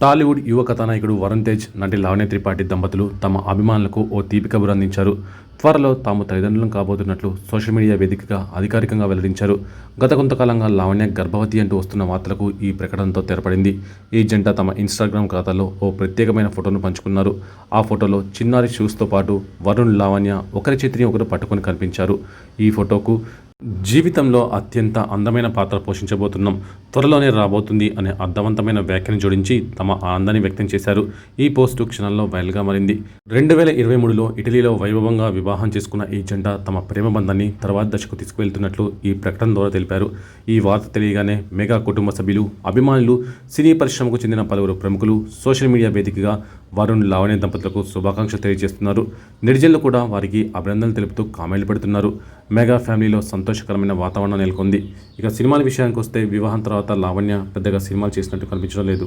టాలీవుడ్ యువ కథానాయకుడు వరుణ్ తేజ్, నటి లావణ్య త్రిపాఠి దంపతులు తమ అభిమానులకు ఓ తీపి కబురు అందించారు. త్వరలో తాము తల్లిదండ్రులను కాబోతున్నట్లు సోషల్ మీడియా వేదికగా అధికారికంగా వెల్లడించారు. గత కొంతకాలంగా లావణ్య గర్భవతి అంటూ వస్తున్న వార్తలకు ఈ ప్రకటనతో తెరపడింది. ఈ జంట తమ ఇన్స్టాగ్రామ్ ఖాతాలో ఓ ప్రత్యేకమైన ఫోటోను పంచుకున్నారు. ఆ ఫోటోలో చిన్నారి షూస్తో పాటు వరుణ్, లావణ్య ఒకరి చేతిని ఒకరు పట్టుకొని కనిపించారు. ఈ ఫోటోకు జీవితంలో అత్యంత అందమైన పాత్ర పోషించబోతున్నాం, త్వరలోనే రాబోతుంది అనే అర్థవంతమైన వ్యాఖ్యను జోడించి తమ ఆనందాన్ని వ్యక్తం చేశారు. ఈ పోస్టు క్షణంలో వైరల్గా మారింది. 2023లో ఇటలీలో వైభవంగా వివాహం చేసుకున్న ఈ జంట తమ ప్రేమ బంధాన్ని తర్వాత దశకు తీసుకువెళ్తున్నట్లు ఈ ప్రకటన ద్వారా తెలిపారు. ఈ వార్త తెలియగానే మెగా కుటుంబ సభ్యులు, అభిమానులు, సినీ పరిశ్రమకు చెందిన పలువురు ప్రముఖులు సోషల్ మీడియా వేదికగా వరుణ్, లావణ్య దంపతులకు శుభాకాంక్షలు తెలియజేస్తున్నారు. నెటిజన్లు కూడా వారికి అభినందనలు తెలుపుతూ కామెంట్లు పెడుతున్నారు. మెగా ఫ్యామిలీలో సంతోషకరమైన వాతావరణం నెలకొంది. ఇక సినిమాల విషయానికి వస్తే వివాహం తర్వాత లావణ్య పెద్దగా సినిమాలు చేసినట్టు కనిపించడం లేదు.